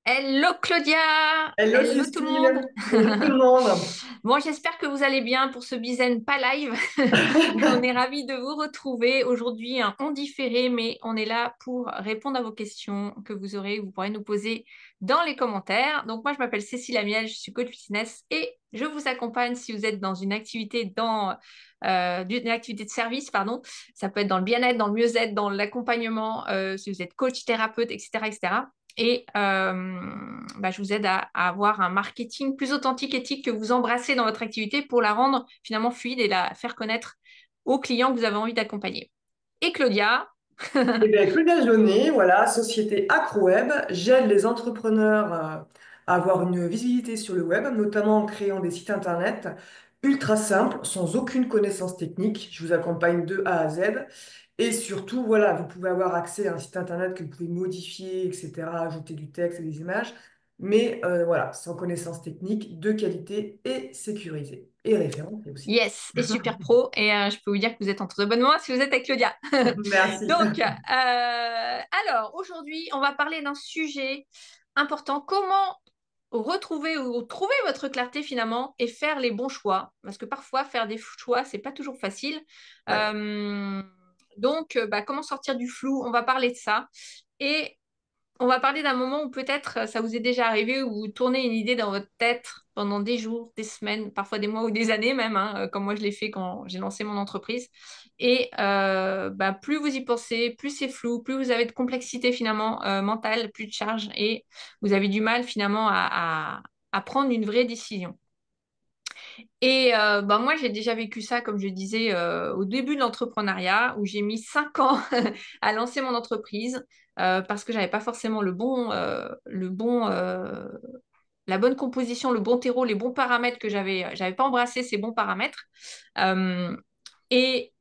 Hello Claudia, Hello hello tout le monde. Cécile, bonjour tout le monde. Bon, j'espère que vous allez bien pour ce Bizen pas live. On est ravis de vous retrouver aujourd'hui en différé, mais on est là pour répondre à vos questions que vous aurez, vous pourrez nous poser dans les commentaires. Donc moi, je m'appelle Cécile Amiel, je suis coach fitness et je vous accompagne si vous êtes dans une activité une activité de service, pardon. Ça peut être dans le bien-être, dans le mieux-être, dans l'accompagnement, si vous êtes coach, thérapeute, etc., etc. Et je vous aide à avoir un marketing plus authentique, éthique que vous embrassez dans votre activité pour la rendre finalement fluide et la faire connaître aux clients que vous avez envie d'accompagner. Et Claudia, Eh bien, Claudia Jaunet, voilà, société AcroWeb, j'aide les entrepreneurs à avoir une visibilité sur le web, notamment en créant des sites internet ultra simples, sans aucune connaissance technique. Je vous accompagne de A à Z. Et surtout, voilà, vous pouvez avoir accès à un site internet que vous pouvez modifier, etc., ajouter du texte et des images, mais voilà, sans connaissance technique, de qualité et sécurisé. Et référencé aussi. yes, et super pro. Et je peux vous dire que vous êtes entre de bonnes mains si vous êtes avec Claudia. Merci. Donc, alors aujourd'hui, on va parler d'un sujet important. Comment retrouver ou trouver votre clarté finalement et faire les bons choix. Parce que parfois, faire des choix, c'est pas toujours facile. Ouais. Comment sortir du flou? On va parler de ça. Et on va parler d'un moment où peut-être ça vous est déjà arrivé, où vous tournez une idée dans votre tête pendant des jours, des semaines, parfois des mois ou des années même, hein, comme moi je l'ai fait quand j'ai lancé mon entreprise. Et plus vous y pensez, plus c'est flou, plus vous avez de complexité finalement mentale, plus de charge, et vous avez du mal finalement à prendre une vraie décision. Et moi, j'ai déjà vécu ça, comme je disais, au début de l'entrepreneuriat, où j'ai mis 5 ans à lancer mon entreprise parce que j'avais pas forcément la bonne composition, le bon terreau, les bons paramètres j'avais pas embrassé ces bons paramètres. Euh, et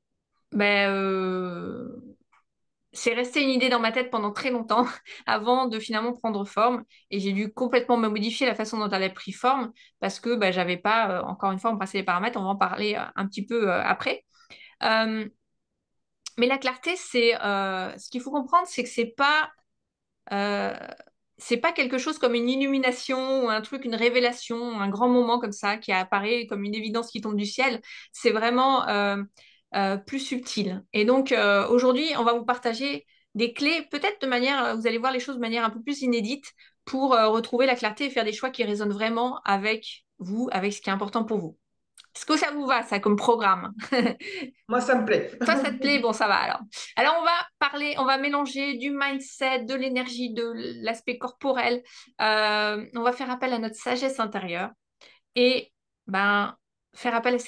ben, c'est resté une idée dans ma tête pendant très longtemps avant de finalement prendre forme. Et j'ai dû complètement me modifier la façon dont elle a pris forme parce que j'avais pas, encore une fois, embrassé les paramètres. On va en parler un petit peu après. Euh, mais la clarté, ce qu'il faut comprendre, c'est que euh, c'est pas quelque chose comme une illumination ou un truc, une révélation, un grand moment comme ça qui apparaît comme une évidence qui tombe du ciel. C'est vraiment plus subtil. Et donc aujourd'hui, on va vous partager des clés, peut-être de manière, vous allez voir les choses de manière un peu plus inédite pour retrouver la clarté et faire des choix qui résonnent vraiment avec vous, avec ce qui est important pour vous. Est-ce que ça vous va, ça, comme programme? Moi, ça me plaît. Toi, ça te plaît? Bon, ça va alors. Alors, on va mélanger du mindset, de l'énergie, de l'aspect corporel. On va faire appel à notre sagesse intérieure et ben, faire appel à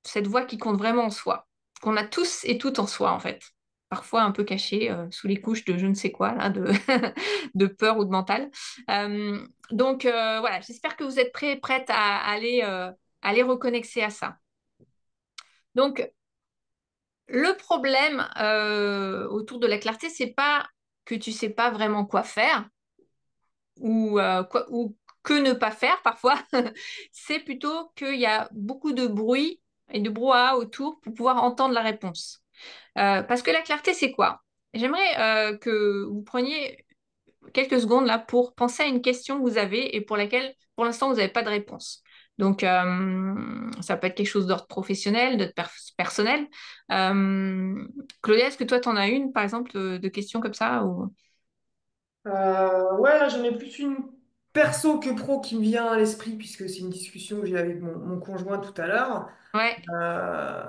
cette voix qui compte vraiment en soi, qu'on a tous et toutes en soi, en fait. Parfois un peu cachée sous les couches de je ne sais quoi, là, de peur ou de mental. Voilà, j'espère que vous êtes prêts, prêtes aller reconnecter à ça. Donc, le problème autour de la clarté, c'est pas que tu sais pas vraiment quoi faire ou que ne pas faire parfois. C'est plutôt qu'il y a beaucoup de bruit et de brouhaha autour pour pouvoir entendre la réponse. Parce que la clarté, c'est quoi? J'aimerais que vous preniez quelques secondes là pour penser à une question que vous avez et pour laquelle, pour l'instant, vous n'avez pas de réponse. Donc, ça peut être quelque chose d'ordre professionnel, personnel. Claudia, est-ce que toi, tu en as une, par exemple, de questions comme ça ou... Ouais, là, j'en ai plus une perso que pro qui me vient à l'esprit, puisque c'est une discussion que j'ai avec mon conjoint tout à l'heure. Ouais, Euh,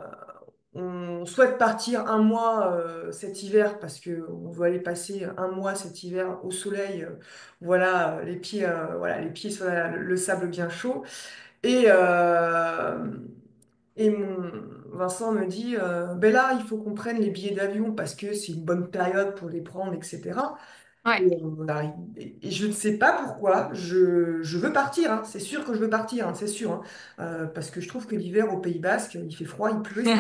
on souhaite partir un mois cet hiver parce que on veut aller passer un mois cet hiver au soleil, voilà, voilà, les pieds sur le sable bien chaud. Et, euh, et Vincent me dit, ben là, il faut qu'on prenne les billets d'avion parce que c'est une bonne période pour les prendre, etc. ouais. Et, on arrive, et je ne sais pas pourquoi, je veux partir, hein. C'est sûr que je veux partir, hein, c'est sûr, hein. Parce que je trouve que l'hiver au Pays Basque, il fait froid, il pleut, c'est...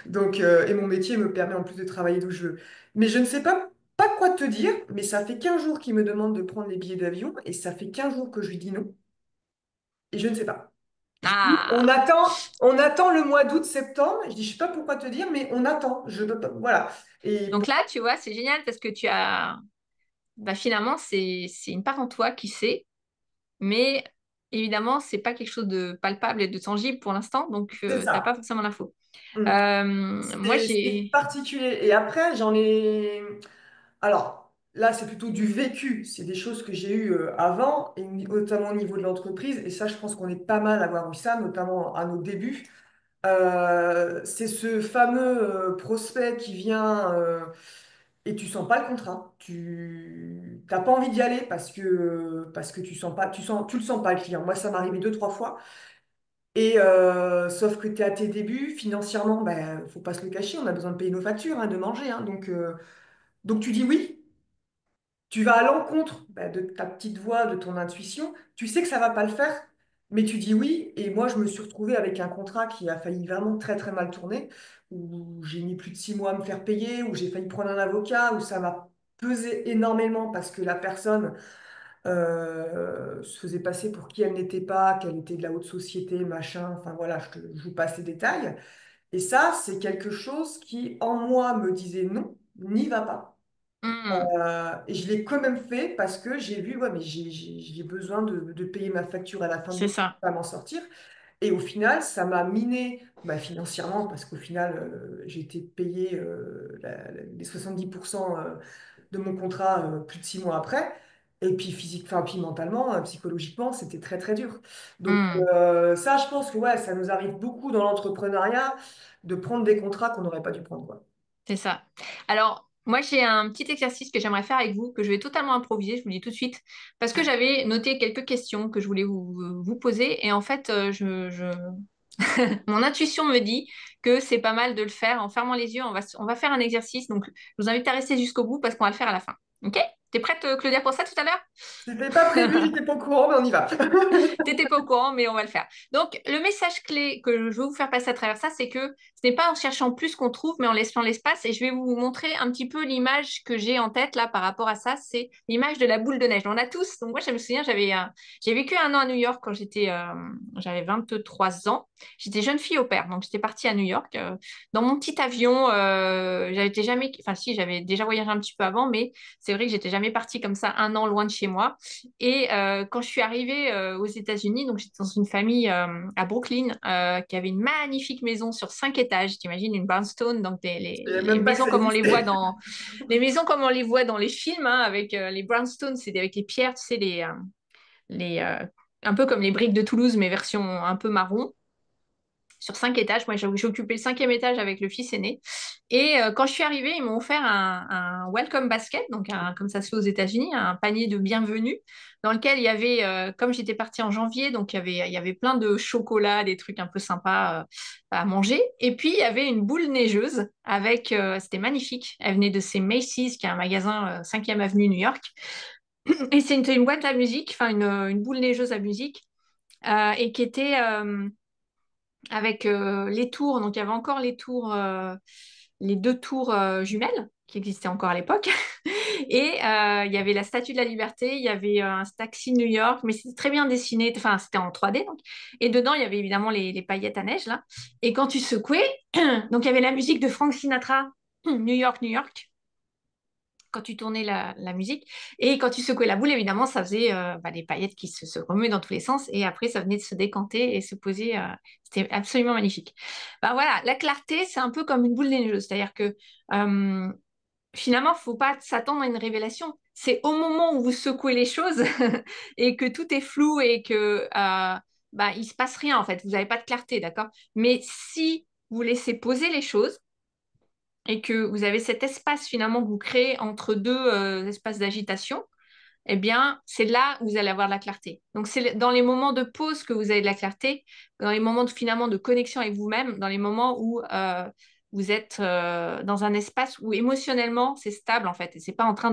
Donc, et mon métier me permet en plus de travailler d'où je veux. Mais je ne sais pas quoi te dire, mais ça fait 15 jours qu'il me demande de prendre les billets d'avion, et ça fait 15 jours que je lui dis non, et je ne sais pas. Je dis, Ah, on attend le mois d'août, septembre, et je dis, je sais pas pourquoi te dire, mais on attend, je peux pas, voilà. Et donc là, tu vois, c'est génial parce que bah, finalement, c'est une part en toi qui sait, mais évidemment, c'est pas quelque chose de palpable et de tangible pour l'instant, donc C'est t'as pas ça. forcément l'info. Mm. Moi, C'est j'ai... particulier. Et après, j'en ai... Alors, là, c'est plutôt du vécu. C'est des choses que j'ai eues avant, et notamment au niveau de l'entreprise. Et ça, je pense qu'on est pas mal à avoir eu ça, notamment à nos débuts. C'est ce fameux prospect qui vient et tu sens pas le contrat. Tu n'as pas envie d'y aller parce que tu sens pas, tu le sens pas le client. Moi, ça m'est arrivé deux, trois fois. Et sauf que tu es à tes débuts, financièrement, ben, faut pas se le cacher, on a besoin de payer nos factures, hein, de manger, hein. Donc tu dis oui, tu vas à l'encontre ben, de ta petite voix, de ton intuition, tu sais que ça va pas le faire, mais tu dis oui. Et moi, je me suis retrouvée avec un contrat qui a failli vraiment très très mal tourner, où j'ai mis plus de 6 mois à me faire payer, où j'ai failli prendre un avocat, où ça m'a pesé énormément parce que la personne se faisait passer pour qui elle n'était pas, qu'elle était de la haute société, machin, enfin voilà, je te joue pas ces détails. Et ça, c'est quelque chose qui, en moi, me disait non, n'y va pas. Hmm, Et je l'ai quand même fait parce que j'ai vu, ouais, mais j'ai besoin de payer ma facture à la fin c'est du mois, ça. pas m'en sortir. Et au final, ça m'a miné bah, financièrement parce qu'au final, j'ai été payé les 70% de mon contrat plus de 6 mois après. Et puis physique, enfin, puis mentalement, psychologiquement, c'était très très dur. Donc Hmm, ça, je pense que ouais, ça nous arrive beaucoup dans l'entrepreneuriat de prendre des contrats qu'on n'aurait pas dû prendre, quoi. c'est ça. Alors, moi, j'ai un petit exercice que j'aimerais faire avec vous, que je vais totalement improviser, je vous le dis tout de suite, parce que j'avais noté quelques questions que je voulais vous poser, et en fait, mon intuition me dit que c'est pas mal de le faire en fermant les yeux. On va faire un exercice, donc je vous invite à rester jusqu'au bout parce qu'on va le faire à la fin. Ok? T'es prête, Claudia, pour ça tout à C'était pas prévu, l'heure? j'étais pas au courant, mais on y va. T'étais pas au courant, mais on va le faire. Donc, le message clé que je veux vous faire passer à travers ça, c'est que ce n'est pas en cherchant plus qu'on trouve, mais en laissant l'espace. Et je vais vous montrer un petit peu l'image que j'ai en tête là par rapport à ça. C'est l'image de la boule de neige. On a tous. Donc, moi, je me souviens, j'ai vécu un an à New York quand j'avais 23 ans. J'étais jeune fille au père. Donc, j'étais partie à New York dans mon petit avion. J'avais été jamais, enfin, si, j'avais déjà voyagé un petit peu avant, mais c'est vrai que j'étais jamais partie comme ça un an loin de chez moi. Et quand je suis arrivée aux États-Unis, donc j'étais dans une famille à Brooklyn qui avait une magnifique maison sur 5 étages. T'imagines une brownstone, donc Je savais les même pas que maisons ça comme on les voit existait. dans les maisons comme on les voit dans les films, hein, avec les brownstones, c'est avec les pierres, tu sais, les un peu comme les briques de Toulouse, mais version un peu marron sur 5 étages. Moi, j'ai occupé le 5e étage avec le fils aîné. Et quand je suis arrivée, ils m'ont offert un welcome basket, donc comme ça se fait aux États-Unis, un panier de bienvenue, dans lequel il y avait, comme j'étais partie en janvier, donc il y avait plein de chocolat, des trucs un peu sympas à manger. Et puis, il y avait une boule neigeuse avec, c'était magnifique. Elle venait de chez Macy's, qui est un magasin 5e avenue New York. Et c'était une boîte à musique, enfin une boule neigeuse à musique, et qui était avec les tours. Donc, il y avait encore les 2 tours jumelles qui existaient encore à l'époque. Et il y avait la Statue de la Liberté, il y avait un taxi New York, mais c'était très bien dessiné. Enfin, c'était en 3D, donc. Et dedans, il y avait évidemment les paillettes à neige, là. Et quand tu secouais, donc il y avait la musique de Frank Sinatra, New York, New York, quand tu tournais la musique. Et quand tu secouais la boule, évidemment, ça faisait les paillettes qui se remuaient dans tous les sens. Et après, ça venait de se décanter et se poser. C'était absolument magnifique. Ben voilà, la clarté, c'est un peu comme une boule neigeuse. C'est-à-dire que euh, finalement, il ne faut pas s'attendre à une révélation. C'est au moment où vous secouez les choses et que tout est flou et que il ne se passe rien, en fait. Vous n'avez pas de clarté, d'accord? Mais si vous laissez poser les choses, et que vous avez cet espace finalement que vous créez entre deux espaces d'agitation, eh bien, c'est là où vous allez avoir de la clarté. Donc, c'est dans les moments de pause que vous avez de la clarté, dans les moments finalement de connexion avec vous-même, dans les moments où vous êtes dans un espace où émotionnellement c'est stable en fait, et c'est pas en train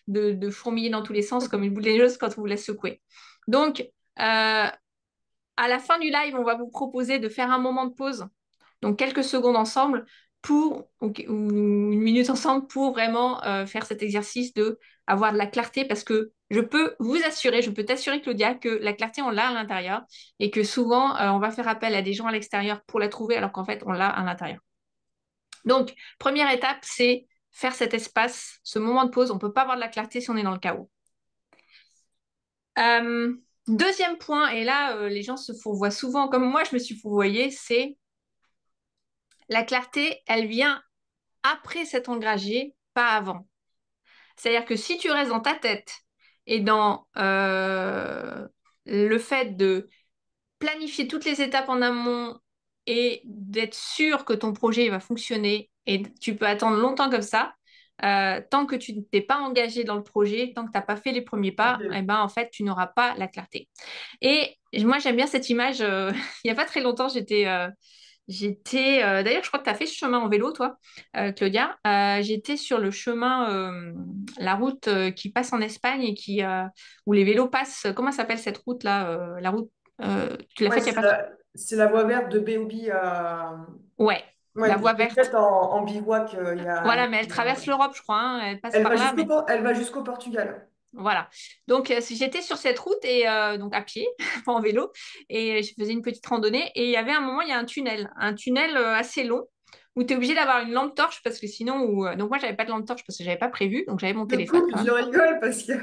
de fourmiller dans tous les sens comme une boule de neige quand on vous laisse secouer. Donc, à la fin du live, on va vous proposer de faire un moment de pause, donc quelques secondes ensemble ou une minute ensemble pour vraiment faire cet exercice de avoir de la clarté parce que je peux vous assurer, je peux t'assurer Claudia que la clarté on l'a à l'intérieur et que souvent on va faire appel à des gens à l'extérieur pour la trouver alors qu'en fait on l'a à l'intérieur. Donc première étape c'est faire cet espace, ce moment de pause. On ne peut pas avoir de la clarté si on est dans le chaos. Euh, Deuxième point, et là, les gens se fourvoient souvent, comme moi, je me suis fourvoyée, c'est la clarté, elle vient après s'être engagé, pas avant. C'est-à-dire que si tu restes dans ta tête et dans le fait de planifier toutes les étapes en amont et d'être sûr que ton projet va fonctionner, et tu peux attendre longtemps comme ça, tant que tu ne t'es pas engagé dans le projet, tant que tu n'as pas fait les premiers pas, eh Ok. ben, en fait, tu n'auras pas la clarté. Et moi, j'aime bien cette image. Il n'y a pas très longtemps, d'ailleurs, je crois que tu as fait ce chemin en vélo, toi, Claudia. J'étais sur le chemin, la route qui passe en Espagne et où les vélos passent. Comment s'appelle cette route-là? La route, tu l'as Ouais, faite il n'y a pas. c'est la voie verte de Béobi à... Ouais, la Ouais, je voie l'ai faite verte. en bivouac Voilà, mais elle traverse l'Europe, je crois, hein. Elle passe par là, mais Elle va jusqu'au Portugal. voilà. Donc, j'étais sur cette route et donc à pied, pas en vélo, et je faisais une petite randonnée. Et il y avait un moment, il y a un tunnel assez long où tu es obligé d'avoir une lampe torche parce que sinon, donc moi, j'avais pas de lampe torche parce que j'avais pas prévu, donc j'avais mon Je téléphone coupe, quand je même. rigole parce que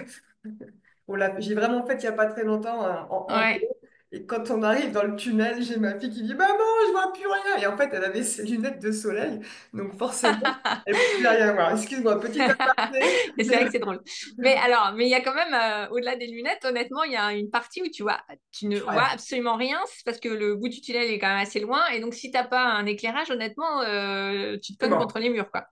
j'ai vraiment fait il n'y a pas très longtemps en Ouais. vélo. Et quand on arrive dans le tunnel, j'ai ma fille qui dit «Maman, je vois plus rien!» Et en fait, elle avait ses lunettes de soleil. Donc forcément, elle ne pouvait rien voir. Excuse-moi, petit aparté. Et c'est vrai que c'est drôle. Mais il y a quand même, au-delà des lunettes, honnêtement, il y a une partie où tu ne Je vois vois rien. absolument rien, c'est parce que le bout du tunnel est quand même assez loin. Et donc, si t'as pas un éclairage, honnêtement, tu te C'est cognes contre mort. les murs, quoi.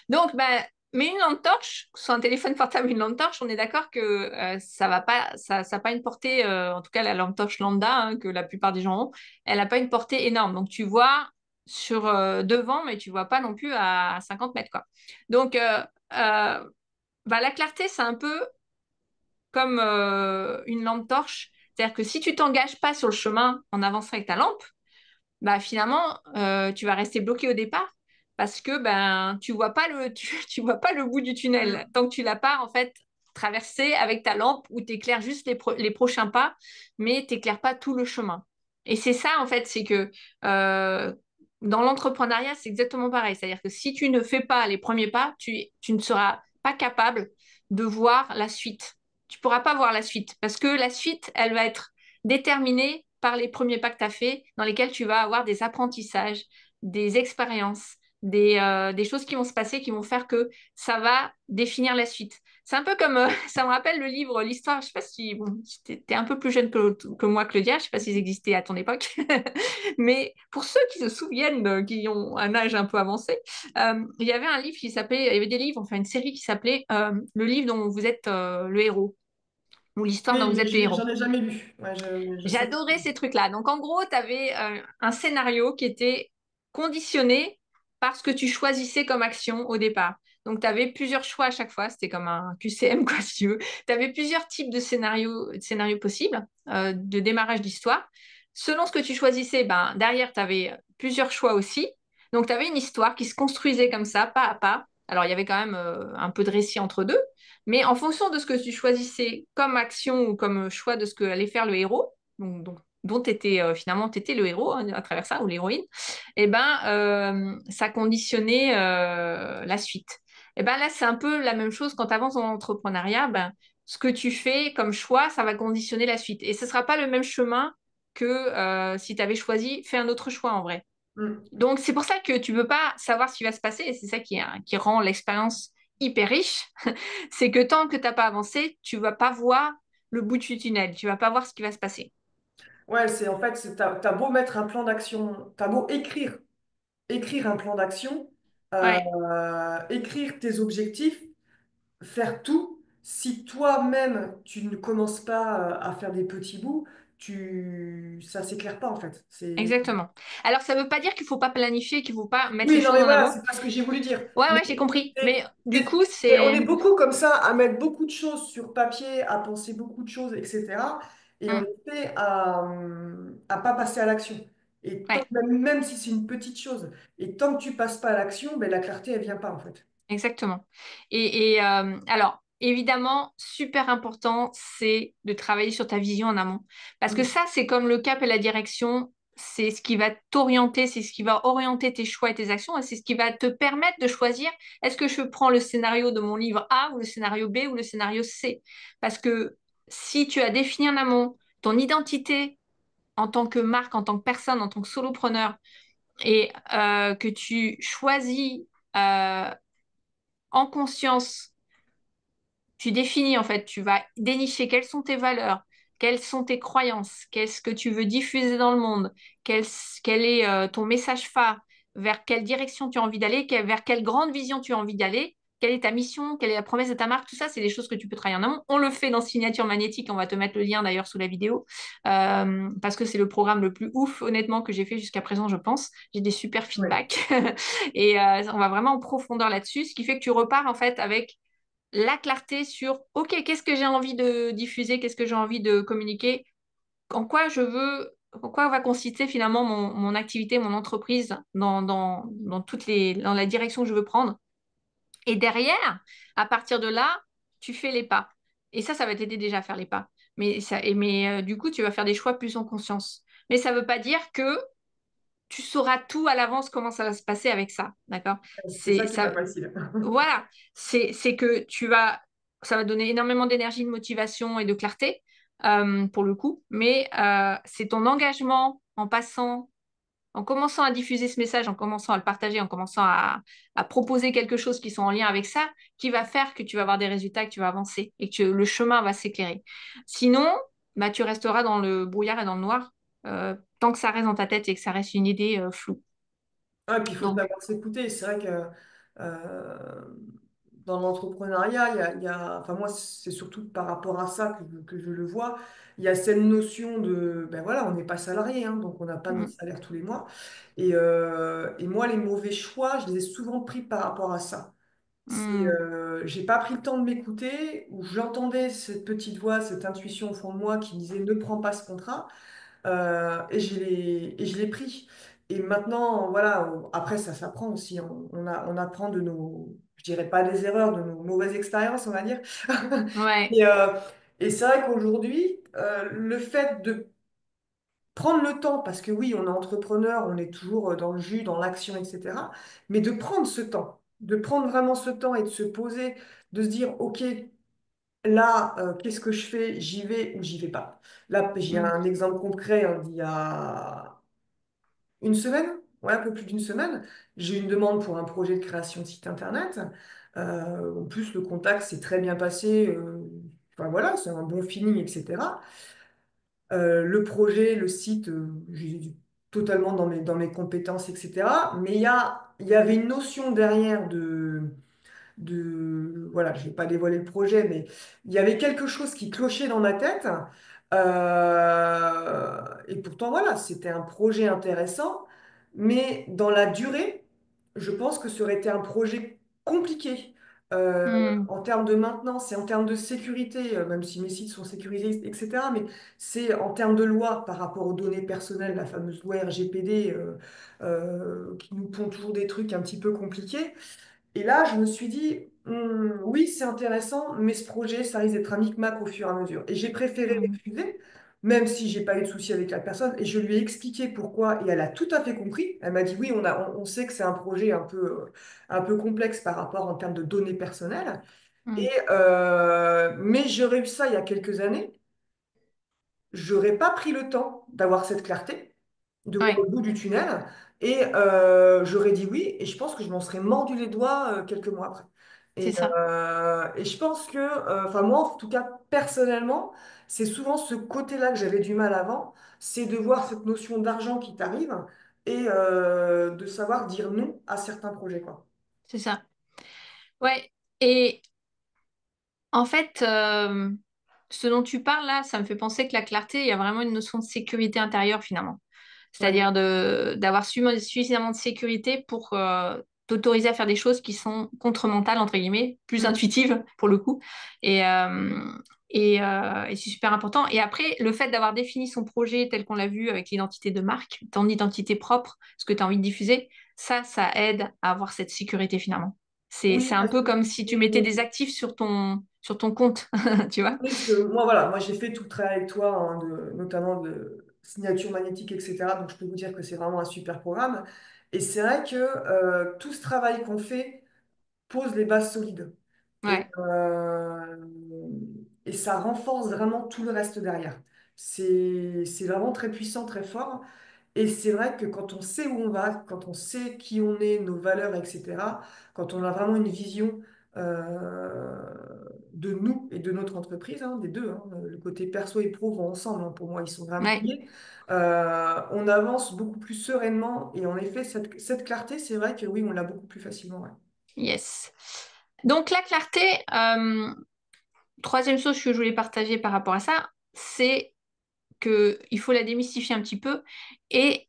Donc, bah, mais une lampe torche, que ce soit un téléphone portable, une lampe torche, on est d'accord que ça va pas, ça a pas une portée, en tout cas la lampe torche lambda, hein, que la plupart des gens ont, elle n'a pas une portée énorme. Donc, tu vois sur devant, mais tu vois pas non plus à 50 mètres, quoi. Donc, euh, bah, la clarté, c'est un peu comme une lampe torche. C'est-à-dire que si tu t'engages pas sur le chemin en avançant avec ta lampe, bah, finalement, tu vas rester bloqué au départ parce que ben, tu vois pas le bout du tunnel. Mm. Tant que tu l'as pas, en fait, traversé avec ta lampe où tu éclaires juste les prochains pas, mais tu n'éclaires pas tout le chemin. Et c'est ça, en fait, c'est que euh, dans l'entrepreneuriat, c'est exactement pareil. C'est-à-dire que si tu ne fais pas les premiers pas, tu ne seras pas capable de voir la suite. Tu pourras pas voir la suite parce que la suite, elle va être déterminée par les premiers pas que tu as fait, dans lesquels tu vas avoir des apprentissages, des expériences, des choses qui vont se passer, qui vont faire que ça va définir la suite. C'est un peu comme, ça me rappelle le livre, l'histoire, je sais pas si, bon, tu es un peu plus jeune que moi, Claudia, je sais pas s'ils existaient à ton époque, mais pour ceux qui se souviennent, qui ont un âge un peu avancé, il y avait un livre qui s'appelait, il y avait des livres, enfin une série qui s'appelait Le livre dont vous êtes le héros, ou l'histoire dont Oui, vous mais êtes le héros. j'en ai jamais lu. Ouais, je sais. J'adorais ces trucs-là. Donc, en gros, tu avais un scénario qui était conditionné par ce que tu choisissais comme action au départ. Donc, tu avais plusieurs choix à chaque fois. C'était comme un QCM, quoi, si tu veux. Tu avais plusieurs types de scénarios possibles de démarrage d'histoire. Selon ce que tu choisissais, ben, derrière, tu avais plusieurs choix aussi. Donc, tu avais une histoire qui se construisait comme ça, pas à pas. Alors, il y avait quand même un peu de récit entre deux. Mais en fonction de ce que tu choisissais comme action ou comme choix de ce que allait faire le héros, dont finalement tu étais le héros hein, à travers ça, ou l'héroïne, et ben, ça conditionnait la suite. Et ben là, c'est un peu la même chose quand tu avances dans l'entrepreneuriat. Ben, ce que tu fais comme choix, ça va conditionner la suite. Et ce ne sera pas le même chemin que si tu avais choisi, fais un autre choix en vrai. Mm. Donc, c'est pour ça que tu ne peux pas savoir ce qui va se passer, et c'est ça qui rend l'expérience hyper riche, c'est que tant que tu n'as pas avancé, tu vas pas voir le bout du tunnel, tu vas pas voir ce qui va se passer. Ouais, en fait, t'as beau mettre un plan d'action, t'as beau écrire un plan d'action, Ouais, écrire tes objectifs, faire tout. Si toi-même, tu ne commences pas à faire des petits bouts, ça s'éclaire pas en fait. exactement. Alors, ça ne veut pas dire qu'il faut pas planifier, qu'il faut pas mettre les Oui, non, choses mais en voilà, avant. c'est pas ce que j'ai voulu dire. Ouais, Mais ouais, j'ai compris. c'est- Mais du coup, on c'est... est beaucoup comme ça à mettre beaucoup de choses sur papier, à penser beaucoup de choses, etc. Et on Hmm, est fait à pas passer à l'action. Et ouais, même si c'est une petite chose, et tant que tu passes pas à l'action, ben, la clarté, elle vient pas en fait. exactement. Alors, évidemment, super important, c'est de travailler sur ta vision en amont. Parce que Mm. ça, c'est comme le cap et la direction. c'est ce qui va t'orienter, c'est ce qui va orienter tes choix et tes actions, et c'est ce qui va te permettre de choisir est-ce que je prends le scénario de mon livre A ou le scénario B ou le scénario C. Parce que si tu as défini en amont ton identité en tant que marque, en tant que personne, en tant que solopreneur, et que tu choisis euh, en conscience, tu définis en fait, tu vas dénicher quelles sont tes valeurs, quelles sont tes croyances, qu'est-ce que tu veux diffuser dans le monde, quel est ton message phare, vers quelle direction tu as envie d'aller, vers quelle grande vision tu as envie d'aller, quelle est ta mission, quelle est la promesse de ta marque, tout ça, c'est des choses que tu peux travailler en amont. On le fait dans Signature Magnétique, on va te mettre le lien d'ailleurs sous la vidéo, parce que c'est le programme le plus ouf, honnêtement, que j'ai fait jusqu'à présent, je pense. J'ai des super Oui. feedbacks et on va vraiment en profondeur là-dessus, ce qui fait que tu repars en fait avec la clarté sur, OK, qu'est-ce que j'ai envie de diffuser, qu'est-ce que j'ai envie de communiquer, en quoi va consister finalement mon activité, mon entreprise dans la direction que je veux prendre. Et derrière, à partir de là, tu fais les pas. Et ça va t'aider déjà à faire les pas. Mais du coup, tu vas faire des choix plus en conscience. Mais ça ne veut pas dire que tu sauras tout à l'avance comment ça va se passer avec ça. D'accord? C'est ça C'est qui est pas ça, facile. voilà, c'est que ça va donner énormément d'énergie, de motivation et de clarté pour le coup, mais c'est ton engagement en passant, en commençant à diffuser ce message, en commençant à le partager, en commençant à proposer quelque chose qui sont en lien avec ça, qui va faire que tu vas avoir des résultats, que tu vas avancer et que le chemin va s'éclairer. Sinon, bah, tu resteras dans le brouillard et dans le noir tant que ça reste dans ta tête et que ça reste une idée floue. Ah, et puis il faut Donc, savoir s'écouter. C'est vrai que euh, dans l'entrepreneuriat, enfin moi, c'est surtout par rapport à ça que je le vois. Il y a cette notion de, ben voilà, on n'est pas salarié, hein, donc on n'a pas notre mm, salaire tous les mois. Et moi, les mauvais choix, je les ai souvent pris par rapport à ça. mm, J'ai pas pris le temps de m'écouter, où j'entendais cette petite voix, cette intuition au fond de moi qui me disait ne prends pas ce contrat. Et je l'ai pris. Et maintenant, voilà, après, ça s'apprend aussi. On apprend de nos, je dirais pas des erreurs, de nos mauvaises expériences, on va dire. ouais. Et, et c'est vrai qu'aujourd'hui, le fait de prendre le temps, parce que oui, on est entrepreneur, on est toujours dans le jus, dans l'action, etc. Mais de prendre ce temps, de prendre vraiment ce temps et de se poser, de se dire, OK, là, qu'est-ce que je fais? J'y vais ou j'y vais pas? Là, j'ai Mm. un exemple concret, hein, d'il y a une semaine, ouais, un peu plus d'une semaine. J'ai eu une demande pour un projet de création de site internet. En plus, le contact s'est très bien passé. Enfin voilà, c'est un bon feeling, etc. Le projet, le site, j'ai totalement dans mes compétences, etc. Mais il y avait une notion derrière voilà, je vais pas dévoiler le projet, mais il y avait quelque chose qui clochait dans ma tête. Et pourtant, voilà, c'était un projet intéressant, mais dans la durée, je pense que ça aurait été un projet compliqué. Mm. En termes de maintenance et en termes de sécurité, même si mes sites sont sécurisés, etc. Mais c'est en termes de loi par rapport aux données personnelles, la fameuse loi RGPD, qui nous pond toujours des trucs un petit peu compliqués. Et là, je me suis dit, oui, c'est intéressant, mais ce projet, ça risque d'être un micmac au fur et à mesure. Et j'ai préféré Mm. refuser, même si j'ai pas eu de souci avec la personne. Et je lui ai expliqué pourquoi, et elle a tout à fait compris. Elle m'a dit, oui, on sait que c'est un projet un peu complexe par rapport en termes de données personnelles. Mm. Mais j'aurais eu ça il y a quelques années. J'aurais pas pris le temps d'avoir cette clarté, de voir Ouais, le bout du tunnel, et j'aurais dit oui, et je pense que je m'en serais mordu les doigts quelques mois après. c'est ça, Et je pense que, enfin moi en tout cas personnellement, c'est souvent ce côté-là que j'avais du mal avant, c'est de voir cette notion d'argent qui t'arrive et de savoir dire non à certains projets, quoi. c'est ça. Ouais, et en fait, ce dont tu parles là, ça me fait penser que la clarté, il y a vraiment une notion de sécurité intérieure finalement. Ouais. C'est-à-dire d'avoir suffisamment de sécurité pour t'autoriser à faire des choses qui sont contre-mentales, entre guillemets, plus Mm. intuitives pour le coup. Et, euh, et c'est super important. Et après, le fait d'avoir défini son projet tel qu'on l'a vu avec l'identité de marque, ton identité propre, ce que tu as envie de diffuser, ça aide à avoir cette sécurité finalement. C'est Oui, un parce peu que comme si tu mettais des actifs sur ton compte, tu vois? oui, parce que moi, voilà, moi j'ai fait tout le travail avec toi, hein, notamment de signature magnétique, etc. Donc, je peux vous dire que c'est vraiment un super programme. Et c'est vrai que tout ce travail qu'on fait pose les bases solides. Et, Ouais. euh, et ça renforce vraiment tout le reste derrière. C'est vraiment très puissant, très fort. Et c'est vrai que quand on sait où on va, quand on sait qui on est, nos valeurs, etc., quand on a vraiment une vision euh, de nous et de notre entreprise, hein, des deux, hein, le côté perso et pro vont ensemble, hein, pour moi, ils sont vraiment Ouais. liés, on avance beaucoup plus sereinement. Et en effet, cette clarté, c'est vrai que oui, on l'a beaucoup plus facilement. Ouais. Yes. Donc la clarté, troisième chose que je voulais partager par rapport à ça, c'est que il faut la démystifier un petit peu et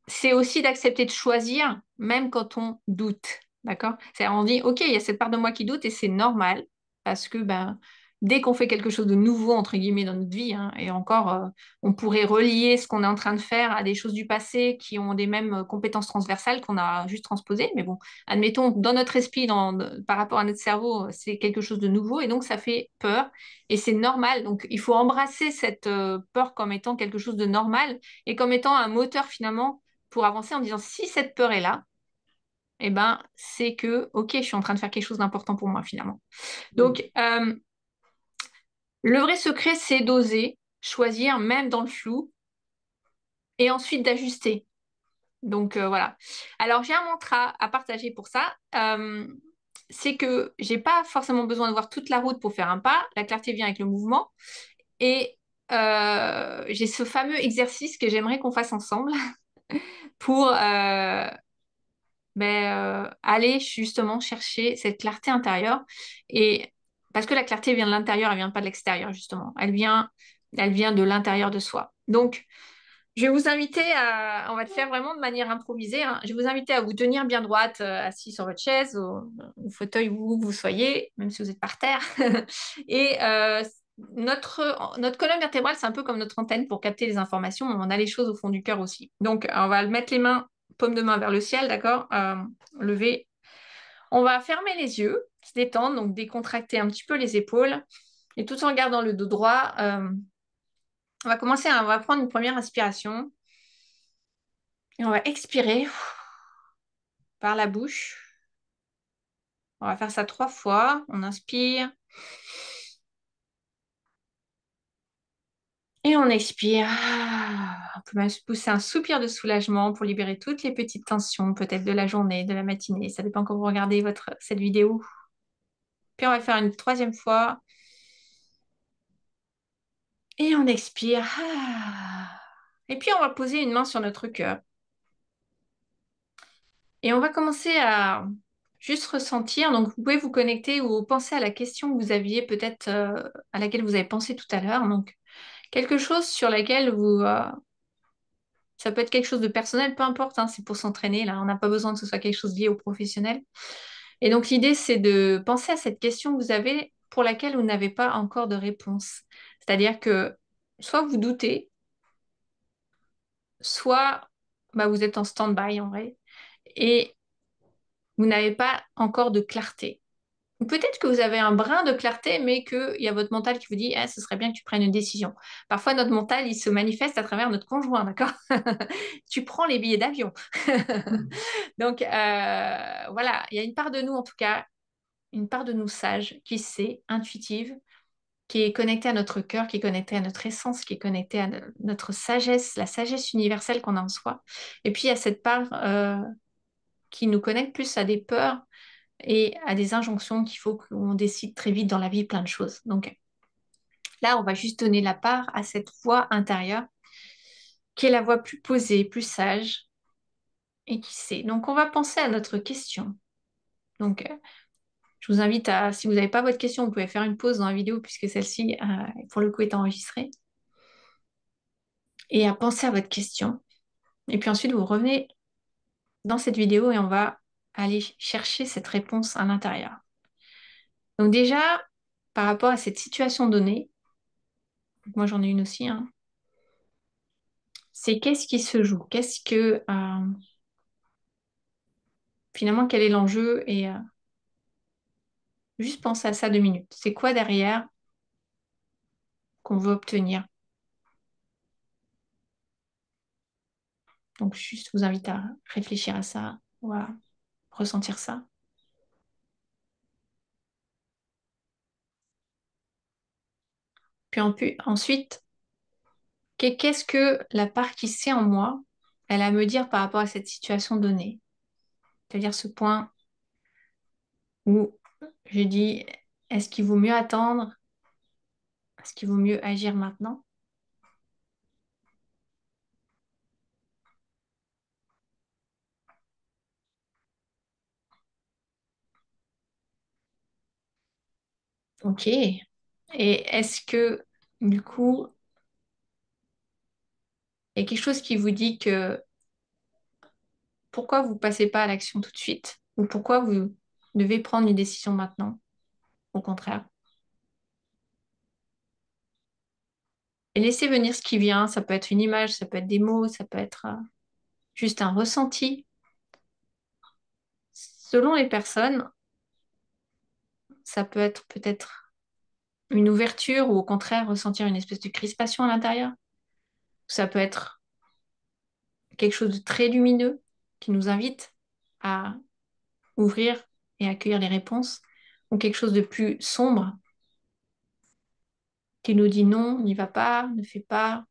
c'est aussi d'accepter de choisir même quand on doute, d'accord? C'est-à-dire on dit ok, il y a cette part de moi qui doute et c'est normal parce que ben dès qu'on fait quelque chose de nouveau entre guillemets dans notre vie, hein, et encore on pourrait relier ce qu'on est en train de faire à des choses du passé qui ont des mêmes compétences transversales qu'on a juste transposées, mais bon, admettons dans notre esprit, par rapport à notre cerveau, c'est quelque chose de nouveau et donc ça fait peur. Et c'est normal. Donc, il faut embrasser cette peur comme étant quelque chose de normal et comme étant un moteur finalement pour avancer en disant si cette peur est là, eh ben, c'est que, ok, je suis en train de faire quelque chose d'important pour moi finalement. Mm. Donc, le vrai secret, c'est d'oser choisir même dans le flou et ensuite d'ajuster. Donc, voilà. Alors, j'ai un mantra à partager pour ça. C'est que j'ai pas forcément besoin de voir toute la route pour faire un pas. La clarté vient avec le mouvement. Et j'ai ce fameux exercice que j'aimerais qu'on fasse ensemble pour aller justement chercher cette clarté intérieure. Et parce que la clarté vient de l'intérieur, elle vient pas de l'extérieur, justement. Elle vient de l'intérieur de soi. Donc, je vais vous inviter on va le faire vraiment de manière improvisée, hein. Je vais vous inviter à vous tenir bien droite, assis sur votre chaise, au fauteuil où vous soyez, même si vous êtes par terre. Et notre colonne vertébrale, c'est un peu comme notre antenne pour capter les informations. On a les choses au fond du cœur aussi. Donc, on va mettre les mains, paume de main vers le ciel, d'accord? Lever. On va fermer les yeux, se détendre, donc décontracter un petit peu les épaules. Et tout en gardant le dos droit, on va prendre une première inspiration. Et on va expirer par la bouche. On va faire ça 3 fois. On inspire et on expire. On peut même se pousser un soupir de soulagement pour libérer toutes les petites tensions, peut-être de la journée, de la matinée. Ça dépend quand vous regardez cette vidéo. Puis on va le faire une troisième fois. Et on expire. Et puis on va poser une main sur notre cœur. Et on va commencer à juste ressentir. Donc, vous pouvez vous connecter ou penser à la question que vous aviez peut-être, à laquelle vous avez pensé tout à l'heure. Donc, quelque chose sur laquelle ça peut être quelque chose de personnel, peu importe, hein, c'est pour s'entraîner, là. On n'a pas besoin que ce soit quelque chose lié au professionnel. Et donc, l'idée, c'est de penser à cette question que vous avez pour laquelle vous n'avez pas encore de réponse. C'est-à-dire que soit vous doutez, soit bah, vous êtes en stand-by en vrai, et vous n'avez pas encore de clarté. Ou peut-être que vous avez un brin de clarté, mais qu'il y a votre mental qui vous dit, ah, ce serait bien que tu prennes une décision. Parfois, notre mental, il se manifeste à travers notre conjoint, d'accord? Tu prends les billets d'avion. Donc, voilà, il y a une part de nous, en tout cas, une part de nous sage, qui sait, intuitive, qui est connectée à notre cœur, qui est connectée à notre essence, qui est connectée à notre sagesse, la sagesse universelle qu'on a en soi. Et puis, il y a cette part qui nous connecte plus à des peurs et à des injonctions qu'il faut qu'on décide très vite dans la vie plein de choses. Donc là, on va juste donner la part à cette voix intérieure qui est la voix plus posée, plus sage et qui sait. Donc on va penser à notre question. Donc je vous invite à, si vous n'avez pas votre question, vous pouvez faire une pause dans la vidéo puisque celle-ci, pour le coup, est enregistrée. Et à penser à votre question. Et puis ensuite, vous revenez dans cette vidéo et on va aller chercher cette réponse à l'intérieur. Donc déjà, par rapport à cette situation donnée, moi j'en ai une aussi, hein, c'est qu'est-ce qui se joue? Finalement, quel est l'enjeu? Et juste penser à ça 2 minutes. C'est quoi derrière qu'on veut obtenir? Donc, juste vous invite à réfléchir à ça, voilà, ressentir ça. Puis ensuite, qu'est-ce que la part qui sait en moi, elle a à me dire par rapport à cette situation donnée? C'est-à-dire ce point où je dis, est-ce qu'il vaut mieux attendre? Est-ce qu'il vaut mieux agir maintenant? Ok. Et est-ce que, du coup, il y a quelque chose qui vous dit que pourquoi vous passez pas à l'action tout de suite? Ou pourquoi vous devez prendre une décision maintenant, au contraire? Et laissez venir ce qui vient. Ça peut être une image, ça peut être des mots, ça peut être juste un ressenti. Selon les personnes, ça peut être peut-être une ouverture ou au contraire ressentir une espèce de crispation à l'intérieur. Ça peut être quelque chose de très lumineux qui nous invite à ouvrir et accueillir les réponses, ou quelque chose de plus sombre qui nous dit non, n'y va pas, ne fais pas.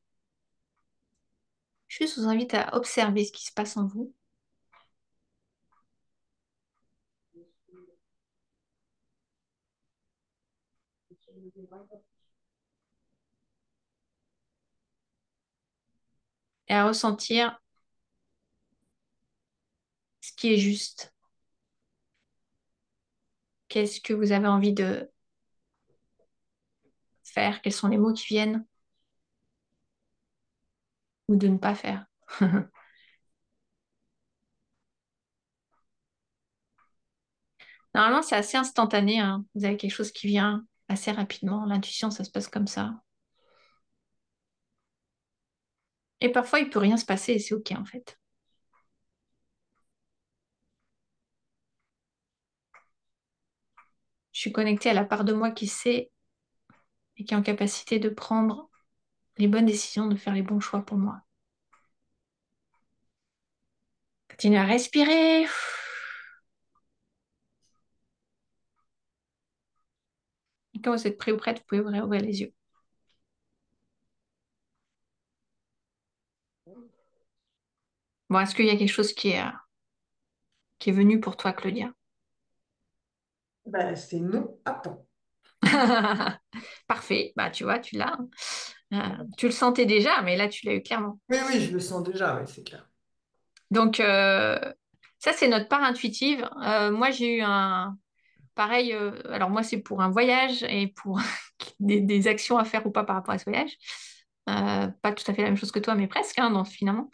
Juste vous invite à observer ce qui se passe en vous et à ressentir ce qui est juste. Qu'est-ce que vous avez envie de faire? Quels sont les mots qui viennent ou de ne pas faire? Normalement, c'est assez instantané, hein. Vous avez quelque chose qui vient assez rapidement. L'intuition, ça se passe comme ça. Et parfois, il peut rien se passer et c'est OK en fait. Je suis connectée à la part de moi qui sait et qui est en capacité de prendre les bonnes décisions, de faire les bons choix pour moi. Continuez à respirer. Et quand vous êtes prêt ou prête, vous pouvez ouvrir les yeux. Bon, est-ce qu'il y a quelque chose qui est venu pour toi, Claudia? Ben, c'est non, attends. Parfait. Bah, tu vois, tu l'as. Tu le sentais déjà, mais là, tu l'as eu clairement. Oui, oui, je le sens déjà, oui, c'est clair. Donc, ça, c'est notre part intuitive. Moi, j'ai eu un... Pareil, alors moi, c'est pour un voyage et pour des actions à faire ou pas par rapport à ce voyage. Pas tout à fait la même chose que toi, mais presque, hein, donc, finalement.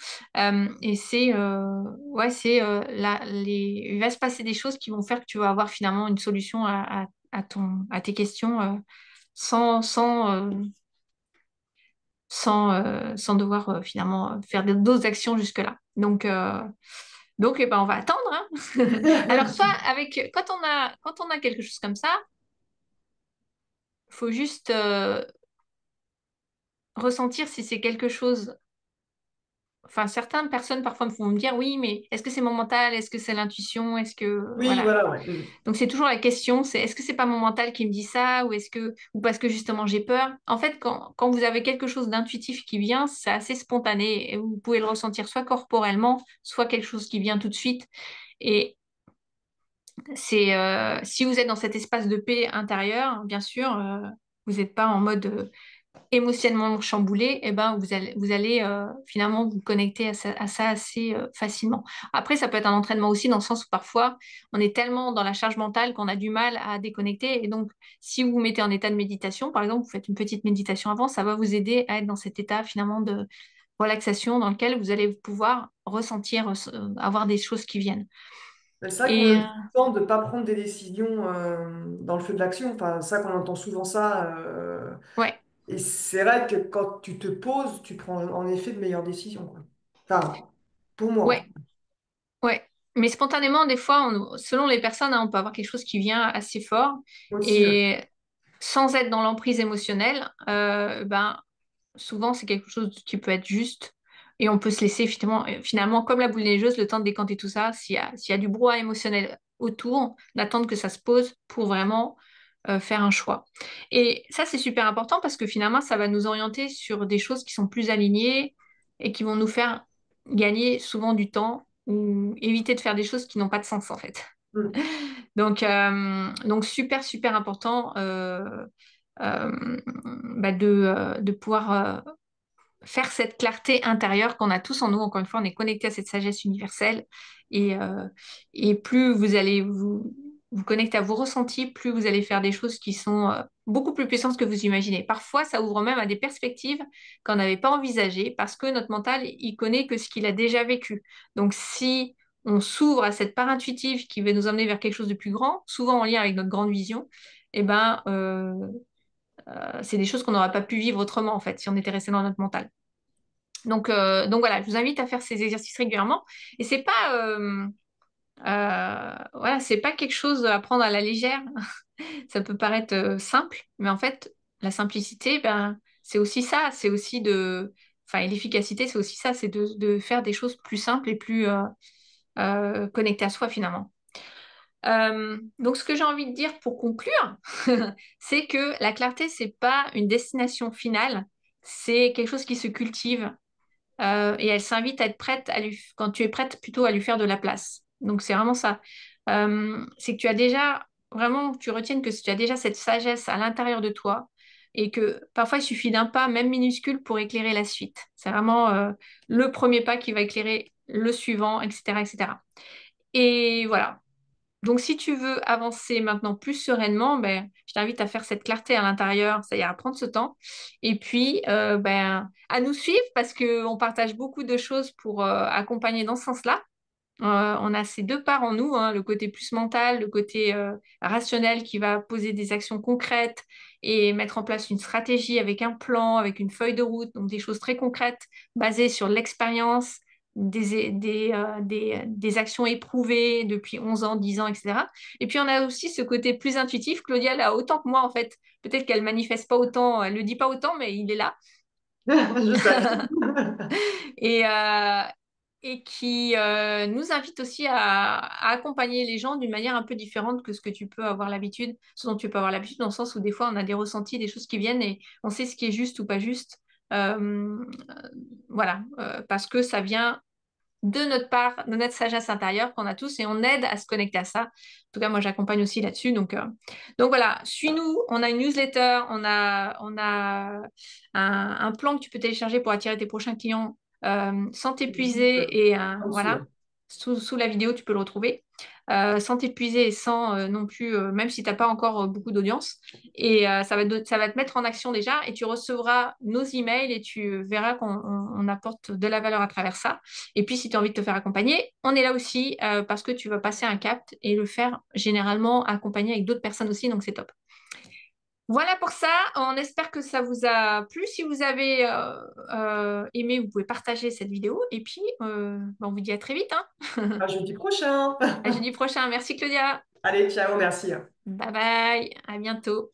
Et c'est... ouais, c'est... il va se passer des choses qui vont faire que tu vas avoir finalement une solution à tes questions sans, sans devoir finalement faire d'autres actions jusque-là. Donc eh ben, on va attendre, hein. Alors, soit avec, quand on a quelque chose comme ça, il faut juste ressentir si c'est quelque chose. Enfin, certaines personnes parfois vont me dire oui, mais est-ce que c'est mon mental? Est-ce que c'est l'intuition? Est-ce que. Oui, Voilà. voilà, ouais. Donc, c'est toujours la question, c'est est-ce que c'est pas mon mental qui me dit ça? Ou parce que justement j'ai peur? En fait, quand vous avez quelque chose d'intuitif qui vient, c'est assez spontané et vous pouvez le ressentir soit corporellement, soit quelque chose qui vient tout de suite. Et c'est si vous êtes dans cet espace de paix intérieure, bien sûr, vous n'êtes pas en mode émotionnellement chamboulé, et ben vous allez finalement vous connecter à ça assez facilement. Après, ça peut être un entraînement aussi dans le sens où parfois on est tellement dans la charge mentale qu'on a du mal à déconnecter. Et donc, si vous vous mettez en état de méditation, par exemple, vous faites une petite méditation avant, ça va vous aider à être dans cet état finalement de relaxation dans lequel vous allez pouvoir ressentir, avoir des choses qui viennent. Mais c'est vrai qu'on Et a souvent de ne pas prendre des décisions dans le feu de l'action. Enfin, ça qu'on entend souvent ça. ouais. Et c'est vrai que quand tu te poses, tu prends en effet de meilleures décisions, quoi. Enfin, pour moi, Ouais, ouais. Mais spontanément, des fois, selon les personnes, hein, on peut avoir quelque chose qui vient assez fort aussi. Ouais. et sans être dans l'emprise émotionnelle, ben, souvent c'est quelque chose qui peut être juste. Et on peut se laisser finalement, comme la boule neigeuse, le temps de décanter tout ça. S'il y a du brouhaha émotionnel autour, d'attendre que ça se pose pour vraiment faire un choix. Et ça, c'est super important parce que finalement, ça va nous orienter sur des choses qui sont plus alignées et qui vont nous faire gagner souvent du temps ou éviter de faire des choses qui n'ont pas de sens en fait. Mm. Donc super, super important de pouvoir faire cette clarté intérieure qu'on a tous en nous. Encore une fois, on est connecté à cette sagesse universelle et, euh, et plus vous allez vous connecter à vos ressentis, plus vous allez faire des choses qui sont beaucoup plus puissantes que vous imaginez. Parfois, ça ouvre même à des perspectives qu'on n'avait pas envisagées parce que notre mental, il connaît que ce qu'il a déjà vécu. Donc, si on s'ouvre à cette part intuitive qui va nous emmener vers quelque chose de plus grand, souvent en lien avec notre grande vision, eh ben, c'est des choses qu'on n'aurait pas pu vivre autrement, en fait, si on était resté dans notre mental. Donc voilà, je vous invite à faire ces exercices régulièrement. Et c'est pas, voilà, c'est pas quelque chose à prendre à la légère. Ça peut paraître simple, mais en fait, la simplicité, ben, c'est aussi ça. C'est aussi enfin, et l'efficacité, c'est aussi ça, c'est de faire des choses plus simples et plus connectées à soi finalement. Donc, ce que j'ai envie de dire pour conclure, c'est que la clarté, c'est pas une destination finale, c'est quelque chose qui se cultive et elle s'invite à être prête quand tu es prête plutôt à lui faire de la place. Donc c'est vraiment ça. C'est que tu as déjà, vraiment, tu retiennes que tu as déjà cette sagesse à l'intérieur de toi et que parfois il suffit d'un pas, même minuscule, pour éclairer la suite. C'est vraiment le premier pas qui va éclairer le suivant, etc., etc. Et voilà. Donc, si tu veux avancer maintenant plus sereinement, ben, je t'invite à faire cette clarté à l'intérieur, c'est-à-dire à prendre ce temps. Et puis, à nous suivre parce qu'on partage beaucoup de choses pour accompagner dans ce sens-là. On a ces deux parts en nous, hein, le côté plus mental, le côté rationnel qui va poser des actions concrètes et mettre en place une stratégie avec un plan, avec une feuille de route, donc des choses très concrètes basées sur l'expérience, des actions éprouvées depuis 11 ans, 10 ans, etc. Et puis on a aussi ce côté plus intuitif. Claudia l'a autant que moi en fait. Peut-être qu'elle manifeste pas autant, elle le dit pas autant, mais il est là. Je sais. Et, et qui nous invite aussi à accompagner les gens d'une manière un peu différente que ce que tu peux avoir l'habitude, ce dont tu peux avoir l'habitude, dans le sens où des fois on a des ressentis, des choses qui viennent et on sait ce qui est juste ou pas juste. Voilà, parce que ça vient de notre part, de notre sagesse intérieure qu'on a tous et on aide à se connecter à ça. En tout cas, moi, j'accompagne aussi là-dessus. Donc voilà, suis-nous. On a une newsletter, on a un plan que tu peux télécharger pour attirer tes prochains clients sans t'épuiser et Aussi. voilà, sous la vidéo, tu peux le retrouver. Sans t'épuiser et sans non plus, même si tu n'as pas encore beaucoup d'audience. Et ça va te mettre en action déjà et tu recevras nos emails et tu verras qu'on apporte de la valeur à travers ça. Et puis, si tu as envie de te faire accompagner, on est là aussi parce que tu vas passer un cap et le faire généralement accompagné avec d'autres personnes aussi, donc c'est top. Voilà pour ça, on espère que ça vous a plu. Si vous avez aimé, vous pouvez partager cette vidéo. Et puis, on vous dit à très vite, hein. À jeudi prochain. À jeudi prochain. Merci Claudia. Allez, ciao, merci. Bye bye. À bientôt.